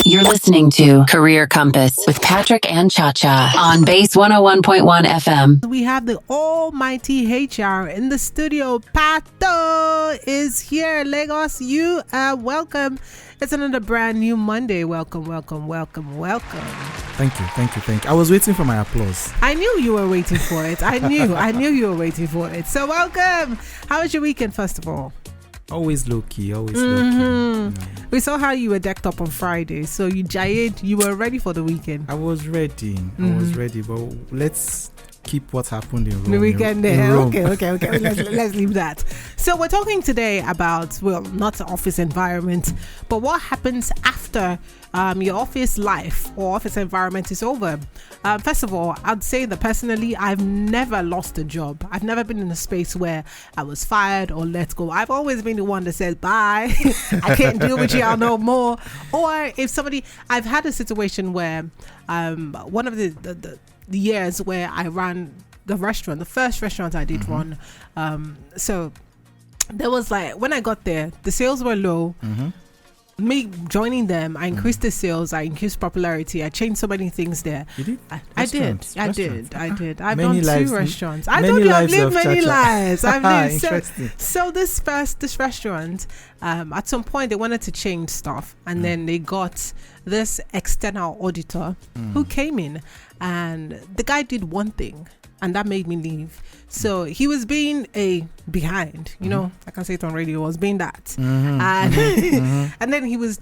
You're listening to Career Compass with Patrick and Cha-Cha on Base 101.1 FM. We have the almighty HR in the studio. Pato is here. Lagos, you are welcome. It's another brand new Monday. Welcome. Thank you. I was waiting for my applause. I knew you were waiting for it. I knew you were waiting for it. So welcome. How was your weekend, first of all? Always low key. We saw how you were decked up on Friday. So you giant, you were ready for the weekend. I was ready, but let's keep what happened in Rome. The weekend there. Rome. Okay. Let's leave that. So we're talking today about, well, not the office environment, but what happens after your office life or office environment is over. First of all, I'd say that personally, I've never lost a job. I've never been in a space where I was fired or let go. I've always been the one that said, bye, I can't deal with y'all no more. Or if somebody, I've had a situation where one of the years where I ran the restaurant, the first restaurant I did run. So there was like, when I got there, the sales were low. Me joining them, I increased the sales, I increased popularity, I changed so many things there. You did? I did. I've Many done lives, 2 restaurants. many I told you I've lives lived of many Cha-Cha. lives. I've lived Interesting. so this restaurant, at some point they wanted to change stuff, and then they got this external auditor who came in, and the guy did one thing, and that made me leave. So he was being behind, you know, I can say it on radio, was being that. And then he was,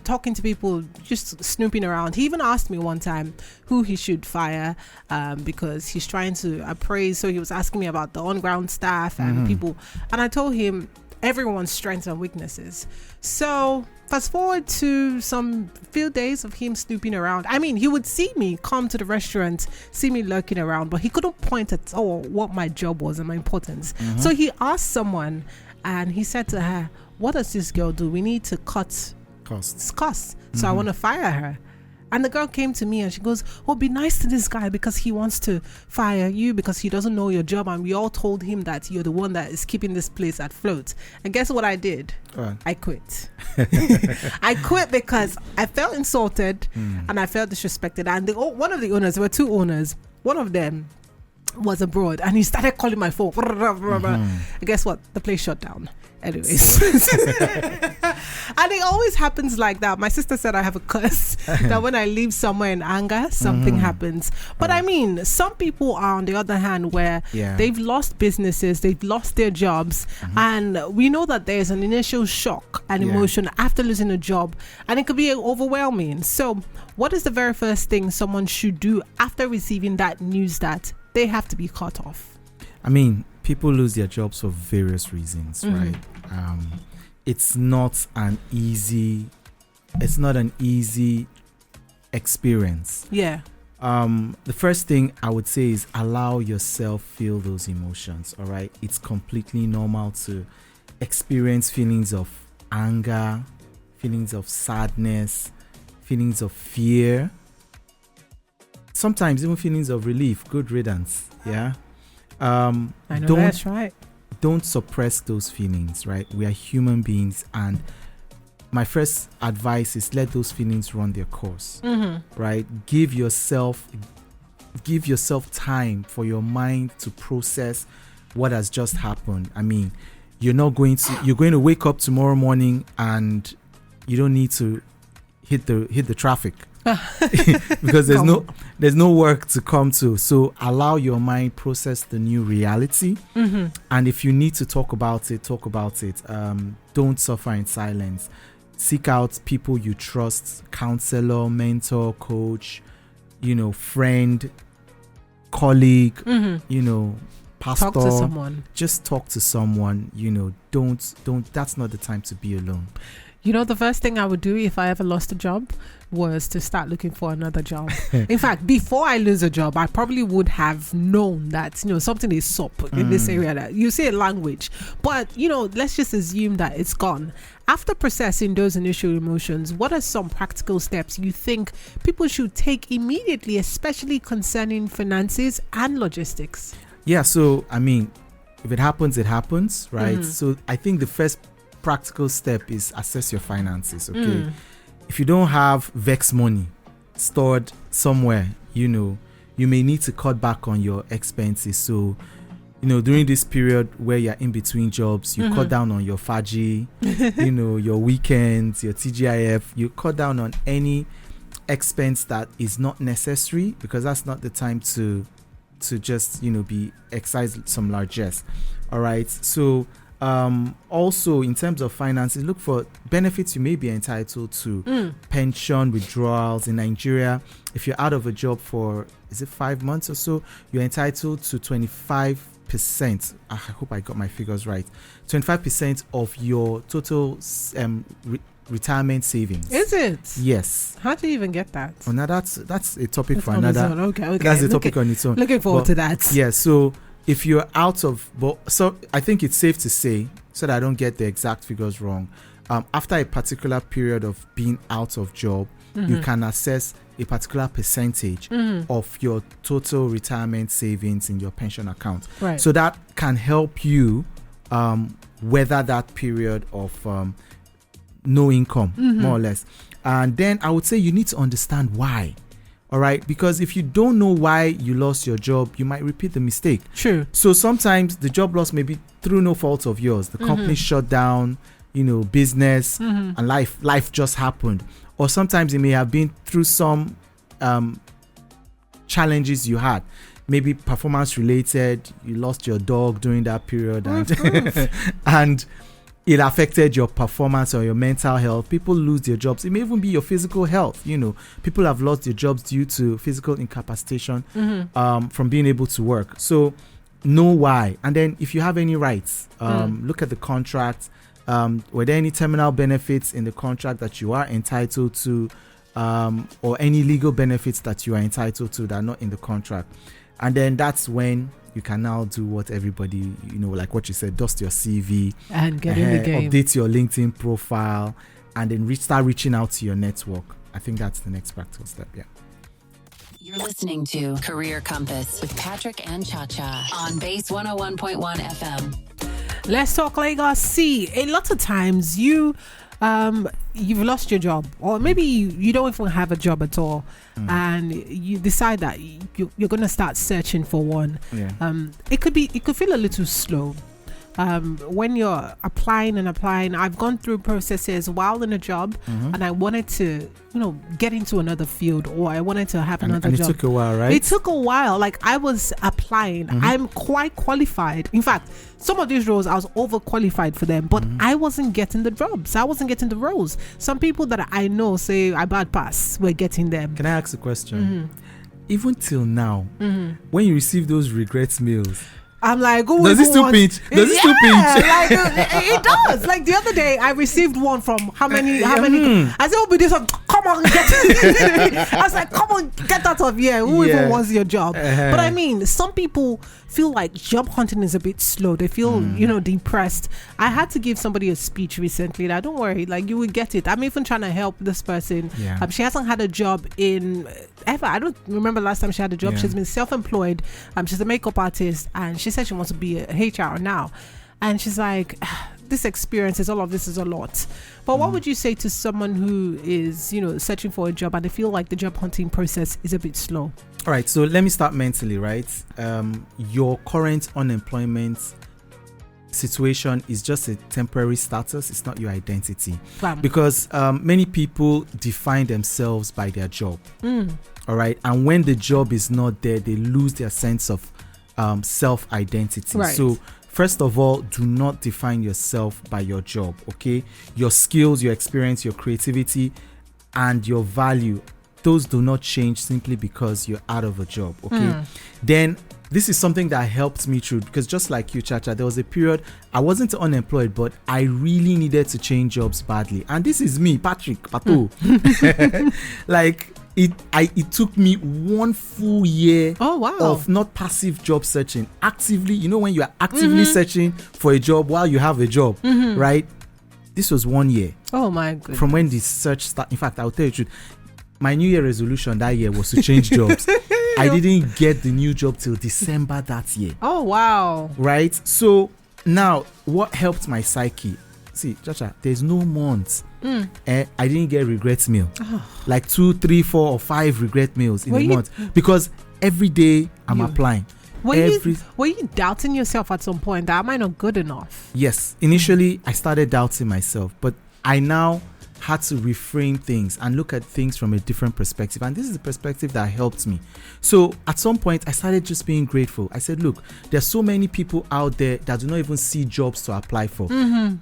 talking to people, just snooping around. He even asked me one time who he should fire because he's trying to appraise. So he was asking me about the on-ground staff and people. And I told him everyone's strengths and weaknesses. So fast forward to some few days of him snooping around. I mean, he would see me come to the restaurant, see me lurking around, but he couldn't point at all what my job was and my importance. So he asked someone, and he said to her, what does this girl do? We need to cut costs. So I want to fire her. And the girl came to me and she goes, oh, be nice to this guy because he wants to fire you because he doesn't know your job. And we all told him that you're the one that is keeping this place at float. And guess what I did? I quit. I quit because I felt insulted and I felt disrespected. And one of the owners, there were 2 owners. One of them was abroad and he started calling my phone. And guess what? The place shut down. Anyways. And it always happens like that. My sister said I have a curse that when I leave somewhere in anger, something happens. But I mean, some people are on the other hand where they've lost businesses, they've lost their jobs, and we know that there's an initial shock and emotion after losing a job, and it could be overwhelming. So what is the very first thing someone should do after receiving that news that they have to be cut off? I mean, people lose their jobs for various reasons, right? It's not an easy experience. The first thing I would say is allow yourself feel those emotions. All right, it's completely normal to experience feelings of anger, feelings of sadness, feelings of fear, sometimes even feelings of relief. Good riddance. I know that's right. Don't suppress those feelings, right? We are human beings, and my first advice is let those feelings run their course, right? Give yourself time for your mind to process what has just happened. I mean, you're going to wake up tomorrow morning and you don't need to hit the traffic. Because there's no work to come to. So allow your mind process the new reality, and if you need to talk about it. Don't suffer in silence. Seek out people you trust, counselor, mentor, coach, friend, colleague, pastor. Talk to someone. Just talk to someone. Don't that's not the time to be alone. The first thing I would do if I ever lost a job was to start looking for another job. In fact, before I lose a job, I probably would have known that, something is up in this area. That you say a language, but, let's just assume that it's gone. After processing those initial emotions, what are some practical steps you think people should take immediately, especially concerning finances and logistics? Yeah, so, I mean, if it happens, right? So I think the first practical step is assess your finances, okay? if you don't have Vex money stored somewhere, you may need to cut back on your expenses. So, during this period where you're in between jobs, you cut down on your faji, your weekends, your TGIF, you cut down on any expense that is not necessary, because that's not the time to just be exercise some largesse. All right. So also in terms of finances, look for benefits you may be entitled to. Pension withdrawals in Nigeria. If you're out of a job for 5 months or so, you're entitled to 25%. I hope I got my figures right. 25% of your total retirement savings. Is it? Yes. How do you even get that? Oh, now that's a topic That's for on its another. own. Okay. That's a topic on its own. Looking forward to that. Yeah. So if you're out of, so I think it's safe to say, so that I don't get the exact figures wrong, after a particular period of being out of job, you can assess a particular percentage of your total retirement savings in your pension account. Right. So that can help you weather that period of no income, more or less. And then I would say you need to understand why. All right, because if you don't know why you lost your job, you might repeat the mistake. True. So sometimes the job loss may be through no fault of yours. The company shut down, business, and life just happened. Or sometimes it may have been through some challenges you had. Maybe performance related, you lost your dog during that period, and it affected your performance or your mental health. People lose their jobs. It may even be your physical health. People have lost their jobs due to physical incapacitation from being able to work. So know why. And then if you have any rights, look at the contract. Were there any terminal benefits in the contract that you are entitled to, or any legal benefits that you are entitled to that are not in the contract? And then that's when you can now do what everybody, like what you said, dust your CV and get in the game. Update your LinkedIn profile, and then start reaching out to your network. I think that's the next practical step. Yeah. You're listening to Career Compass with Patrick and Cha-Cha on Base 101.1 FM. Let's talk Lagos. See, a lot of times you've lost your job, or maybe you don't even have a job at all, and you decide that you're going to start searching for one. It could feel a little slow when you're applying. I've gone through processes while in a job, and I wanted to get into another field, or I wanted to have another job. It took a while, right? It took a while. Like, I was applying. I'm quite qualified. In fact, some of these roles I was overqualified for them, but I wasn't getting the jobs. I wasn't getting the roles. Some people that I know say I bad pass were getting them. Can I ask a question? Even till now, when you receive those regrets mails, I'm like, does it still pinch? Does it still pinch? Like, it does. Like the other day, I received one from how many? I said, "Oh, but this one, come on, get it." I was like, "Come on, get out of here. Who even wants your job?" But I mean, some people feel like job hunting is a bit slow. They feel, depressed. I had to give somebody a speech recently. That don't worry, like you will get it. I'm even trying to help this person. She hasn't had a job in ever. I don't remember last time she had a job. She's been self-employed. She's a makeup artist, and she said she wants to be a HR now. And she's like, this experience is all of this is a lot. But what would you say to someone who is, searching for a job and they feel like the job hunting process is a bit slow? All right, so let me start mentally, right? Your current unemployment situation is just a temporary status. It's not your identity. Because many people define themselves by their job. All right, and when the job is not there, they lose their sense of self-identity. Right. So first of all, do not define yourself by your job, okay? Your skills, your experience, your creativity, and your value, those do not change simply because you're out of a job, okay? Then this is something that helped me through, because just like you, Cha-Cha, there was a period I wasn't unemployed, but I really needed to change jobs badly. And this is me, Patrick Pato. Like, it took me 1 full year of not passive job searching, actively, when you are actively searching for a job while you have a job, right? This was 1 year. Oh my goodness. From when the search started. In fact, I'll tell you the truth, my New Year resolution that year was to change jobs. I didn't get the new job till December that year. Oh wow. Right? So now, what helped my psyche? See, Cha-Cha, there's no month I didn't get regret mail. Like 2, 3, 4, or 5 regret mails in a month, because every day I'm applying. Were you doubting yourself at some point that am I not good enough? Yes. Initially, I started doubting myself, but I now had to reframe things and look at things from a different perspective. And this is the perspective that helped me. So at some point, I started just being grateful. I said, look, there's so many people out there that do not even see jobs to apply for.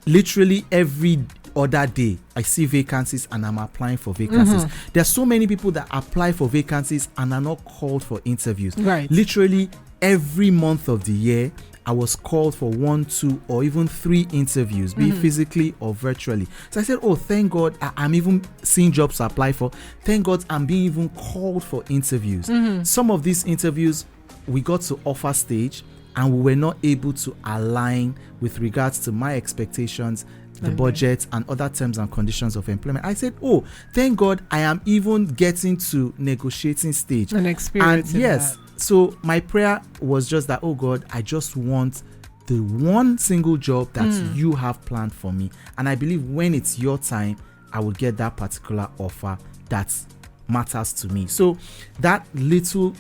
Literally every other day, I see vacancies and I'm applying for vacancies. There's so many people that apply for vacancies and are not called for interviews. Right. Literally every month of the year, I was called for 1, 2, or even 3 interviews, be it physically or virtually. So I said, oh, thank God I'm even seeing jobs to apply for. Thank God I'm being even called for interviews. Some of these interviews, we got to offer stage and we were not able to align with regards to my expectations, the budget, and other terms and conditions of employment. I said, oh, thank God I am even getting to negotiating stage. An experience. And yes. That. So my prayer was just that, oh God, I just want the one single job that you have planned for me. And I believe when it's your time, I will get that particular offer that matters to me. So that little,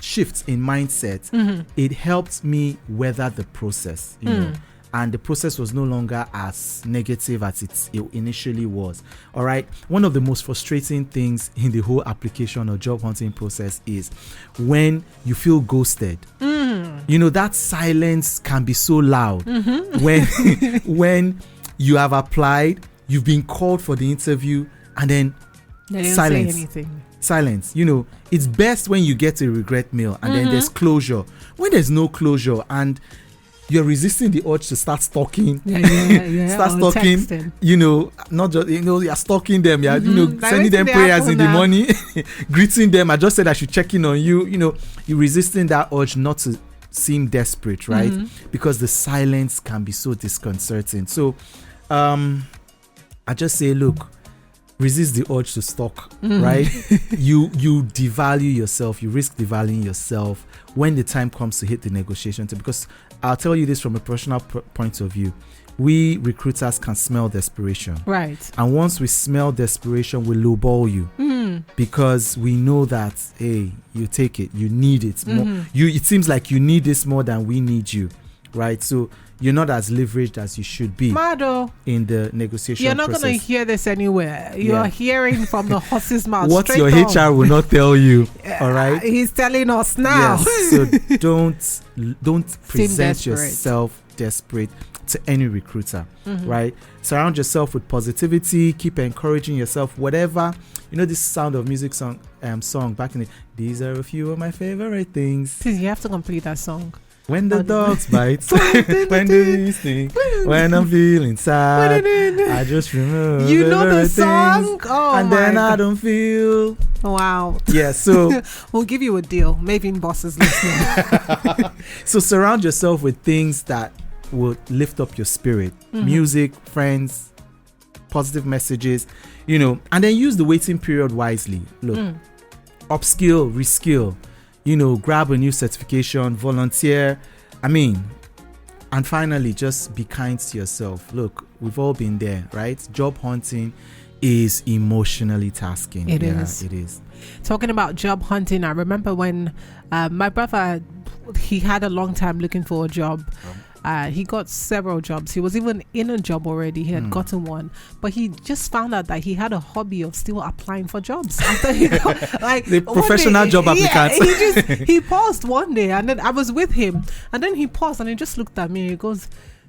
shift in mindset, it helped me weather the process, you know. And the process was no longer as negative as it initially was. All right. One of the most frustrating things in the whole application or job hunting process is when you feel ghosted. You know, that silence can be so loud. When you have applied, you've been called for the interview, and then they didn't silence. say anything. Silence. You know, it's best when you get a regret mail and then there's closure. When there's no closure and you're resisting the urge to start stalking. Start stalking. Texting. You know, not just, you're stalking them. You're, sending them prayers in the morning, greeting them. I just said I should check in on you. You know, you're resisting that urge not to seem desperate, right? Because the silence can be so disconcerting. So, I just say, look, resist the urge to stalk, right? You devalue yourself. You risk devaluing yourself when the time comes to hit the negotiation table. Because I'll tell you this from a personal point of view. We recruiters can smell desperation. Right. And once we smell desperation, we lowball you. Because we know that, hey, you take it. You need it more. It seems like you need this more than we need you. Right? So you're not as leveraged as you should be in the negotiation You're not process. going to hear this anywhere. You're hearing from the horse's mouth. What your HR will not tell you. All right. He's telling us now. Yes. So don't present yourself desperate to any recruiter. Right. Surround yourself with positivity. Keep encouraging yourself. Whatever. You know this Sound of Music song back in the. These are a few of my favorite things. Please, you have to complete that song. When the dogs bite, when the sting, when I'm feeling sad, I just remember. You know the song? Oh, and then I don't feel. Wow. Yeah, so. We'll give you a deal. Maybe Boss is listening. So surround yourself with things that will lift up your spirit. Music, friends, positive messages, and then use the waiting period wisely. Look, upskill, reskill. Grab a new certification, volunteer. And finally, just be kind to yourself. Look, we've all been there, right? Job hunting is emotionally tasking. It is. Talking about job hunting, I remember when my brother, he had a long time looking for a job. He got several jobs. He was even in a job already. He had gotten one, but he just found out that he had a hobby of still applying for jobs after he got the professional job applicants. He paused one day, and then I was with him, and then he paused and he just looked at me and he goes,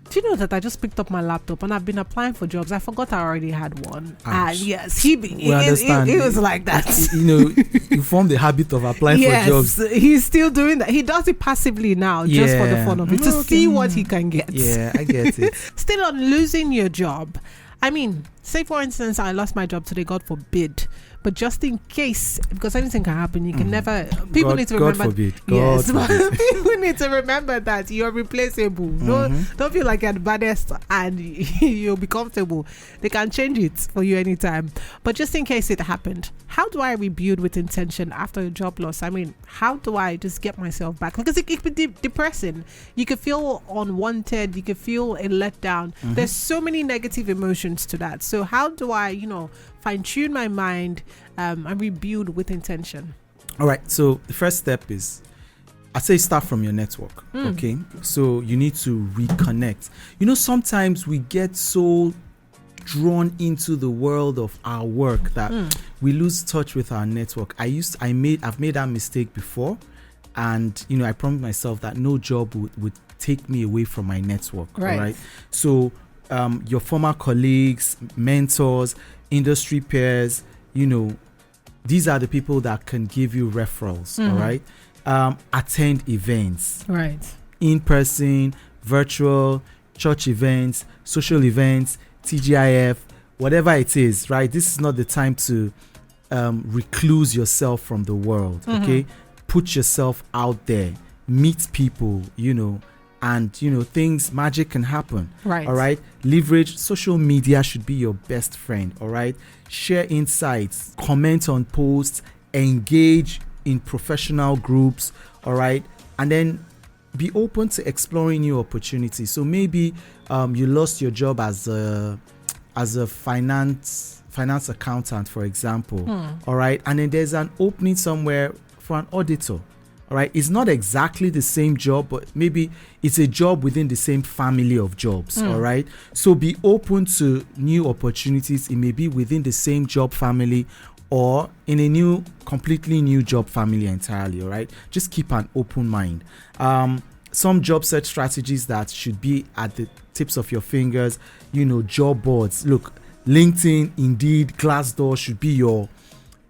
do you know that I just picked up my laptop and I've been applying for jobs? I forgot I already had one. And yes, he was like that. You form the habit of applying for jobs. He's still doing that. He does it passively now, just for the fun of it, to see what he can get. Yeah, I get it. Still on losing your job. say for instance I lost my job today, God forbid, but just in case, because anything can happen, you can never, people need to remember, God forbid. yes, God forbid. people need to remember that you're replaceable. Don't feel like you're the baddest and you'll be comfortable. They can change it for you anytime. But just in case it happened, how do I rebuild with intention after a job loss? I mean, how do I just get myself back? Because it could be depressing. You could feel unwanted. You could feel a letdown. There's so many negative emotions to that. So how do I, fine tune my mind and rebuild with intention? All right. So the first step is, I say start from your network. Okay. So you need to reconnect. Sometimes we get so drawn into the world of our work that we lose touch with our network. I've made that mistake before, and I promised myself that no job would take me away from my network. Right. All right. So your former colleagues, mentors, industry peers, these are the people that can give you referrals. All right. Attend events, right? In person, virtual, church events, social events, TGIF, whatever it is, right? This is not the time to recluse yourself from the world. Okay, put yourself out there, meet people, and things, magic can happen. Right. All right. Leverage social media should be your best friend. All right. Share insights, comment on posts, engage in professional groups. All right. And then be open to exploring new opportunities. So maybe you lost your job as a finance accountant, for example. All right. And then there's an opening somewhere for an auditor. All right. It's not exactly the same job, but maybe it's a job within the same family of jobs. All right. So be open to new opportunities. It may be within the same job family or in a completely new job family entirely. All right. Just keep an open mind. Some job search strategies that should be at the tips of your fingers, job boards. Look, LinkedIn, Indeed, Glassdoor should be your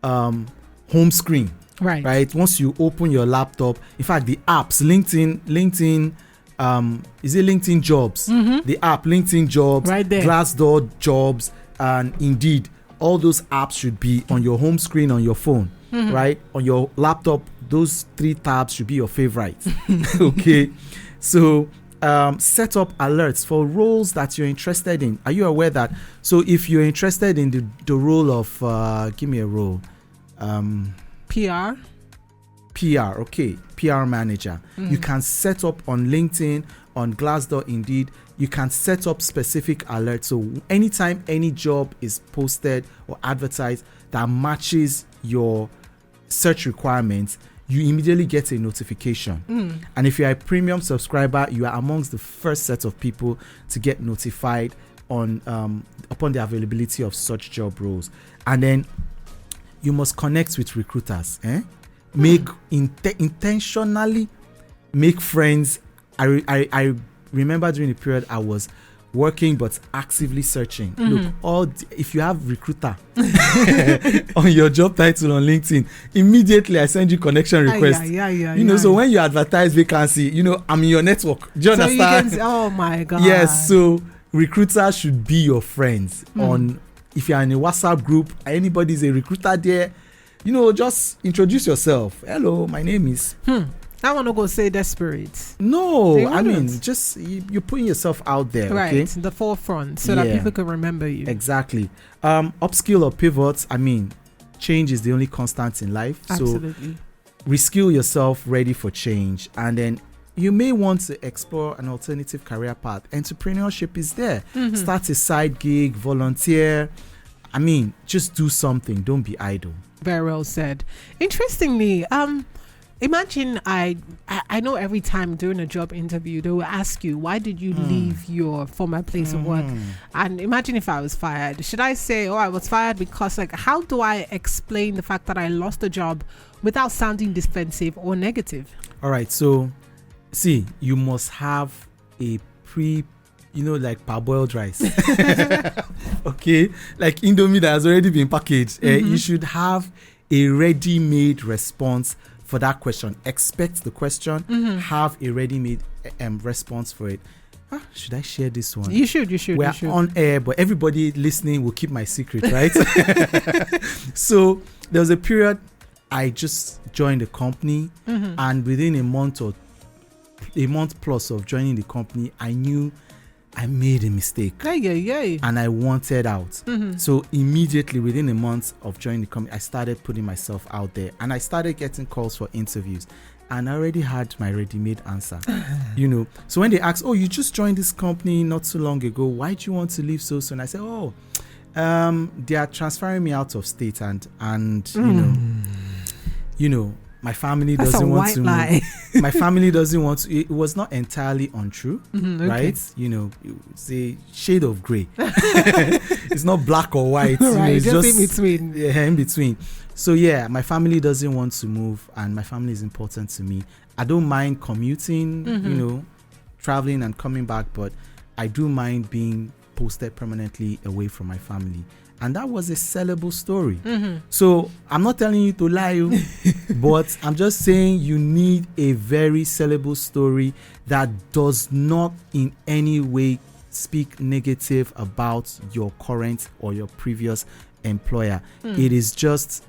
home screen. Right. Once you open your laptop, in fact, the apps, LinkedIn, is it LinkedIn Jobs? The app, LinkedIn Jobs, right there. Glassdoor Jobs, and Indeed. All those apps should be on your home screen on your phone, right? On your laptop, those 3 tabs should be your favorites. Okay. So set up alerts for roles that you're interested in. Are you aware that? So if you're interested in the role of, give me a role. PR, okay, PR manager. You can set up on LinkedIn, on Glassdoor, Indeed. You can set up specific alerts. So anytime any job is posted or advertised that matches your search requirements, you immediately get a notification. And if you're a premium subscriber, you are amongst the first set of people to get notified on upon the availability of such job roles. And then you must connect with recruiters. Make intentionally make friends. I remember during the period I was working but actively searching. Look, if you have recruiter on your job title on LinkedIn, immediately I send you connection request. So when you advertise vacancy, I'm in your network. Do you understand? Oh my God. Yes. So recruiters should be your friends. If you're in a WhatsApp group, anybody's a recruiter there, just introduce yourself. Hello, my name is. I want to go say desperate. No, I mean, just you're putting yourself out there, right? Okay? The forefront, so that people can remember you. Exactly. Upskill or pivots. I mean, change is the only constant in life. Absolutely. So reskill yourself, ready for change, and then you may want to explore an alternative career path. Entrepreneurship is there. Start a side gig, volunteer. I mean, just do something. Don't be idle. Very well said. Interestingly, imagine I know every time during a job interview they will ask you, why did you leave your former place of work? And imagine if I was fired. Should I say, I was fired because, how do I explain the fact that I lost a job without sounding defensive or negative? All right. So, see, you must have a parboiled rice. Okay, like Indomie that has already been packaged. You should have a ready-made response for that question. Expect the question, have a ready-made response for it. should I share this one? You should. We're on air, but everybody listening will keep my secret, right? So there was a period I just joined the company, and within a month plus of joining the company, I knew I made a mistake. And I wanted out. So immediately within a month of joining the company, I started putting myself out there, and I started getting calls for interviews, and I already had my ready-made answer. So when they asked, oh, you just joined this company not so long ago, why do you want to leave so soon? I said, they are transferring me out of state, and my family doesn't want to move. My family doesn't want to. It was not entirely untrue, right? It's a shade of gray. It's not black or white. Right, it's just in between. Yeah, in between. So yeah, my family doesn't want to move, and my family is important to me. I don't mind commuting, traveling and coming back, but I do mind being posted permanently away from my family. And that was a sellable story. So I'm not telling you to lie, but I'm just saying you need a very sellable story that does not in any way speak negative about your current or your previous employer. It is just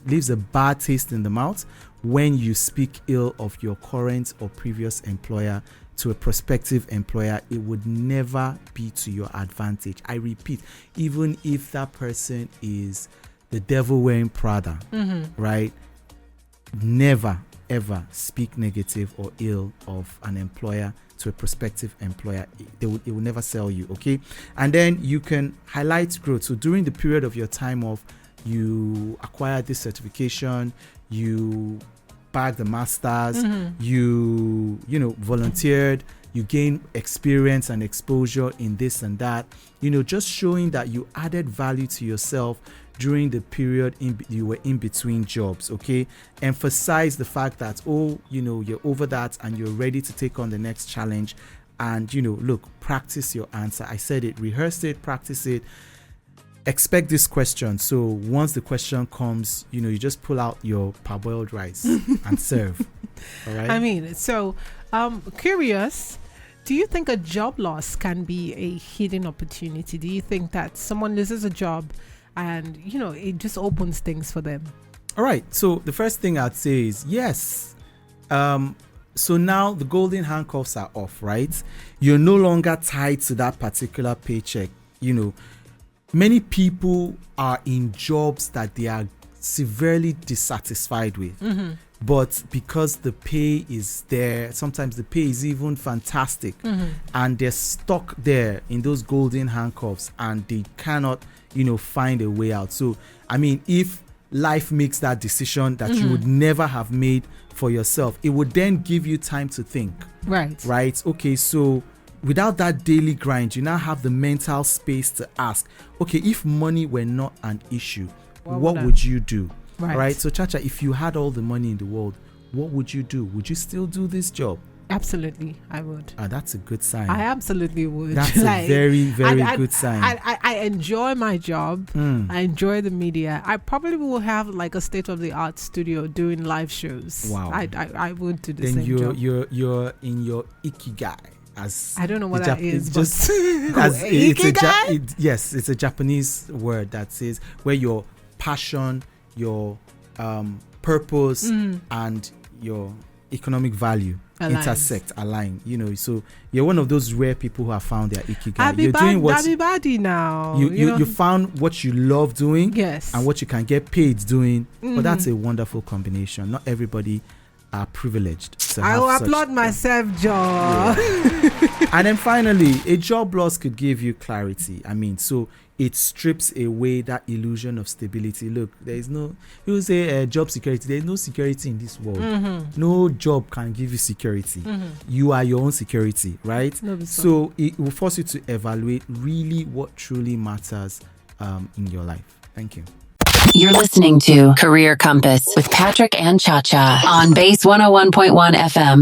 leaves a bad taste in the mouth when you speak ill of your current or previous employer to a prospective employer. It would never be to your advantage. I repeat, even if that person is the devil wearing Prada, right? Never ever speak negative or ill of an employer to a prospective employer. It will never sell you, okay? And then you can highlight growth. So during the period of your time off, you acquired this certification, you bagged the masters, you volunteered, you gain experience and exposure in this and that, just showing that you added value to yourself during the period you were in between jobs. Okay, emphasize the fact that you're over that and you're ready to take on the next challenge. And look, practice your answer. I said it, rehearse it, practice it. Expect this question. So once the question comes, you just pull out your parboiled rice and serve. All right. I mean, so curious, do you think a job loss can be a hidden opportunity? Do you think that someone loses a job and it just opens things for them? All right. So the first thing I'd say is yes. So now the golden handcuffs are off, right? You're no longer tied to that particular paycheck. Many people are in jobs that they are severely dissatisfied with. But because the pay is there, sometimes the pay is even fantastic, and they're stuck there in those golden handcuffs and they cannot, find a way out. So, I mean, if life makes that decision that you would never have made for yourself, it would then give you time to think. Right? Okay, so without that daily grind, you now have the mental space to ask, okay, if money were not an issue, what would you do? Right? So Chacha, if you had all the money in the world, what would you do? Would you still do this job? Absolutely, I would. That's a good sign. I absolutely would. That's a very, very good sign. I enjoy my job. I enjoy the media. I probably will have like a state-of-the-art studio doing live shows. Wow. I would do the then same job. You're in your ikigai. I don't know what that is, but it's a Japanese word that says where your passion, your purpose, and your economic value align. So you're one of those rare people who have found their ikigai. You're doing what now. You found what you love doing, yes, and what you can get paid doing. But that's a wonderful combination. Not everybody are privileged to I have will such applaud myself, Joe. And then finally, a job loss could give you clarity. I mean, so it strips away that illusion of stability. Look, there is no, you say job security. There is no security in this world. No job can give you security. You are your own security, right? So it will force you to evaluate really what truly matters in your life. Thank you. You're listening to Career Compass with Patrick and Chacha on Base 101.1 FM.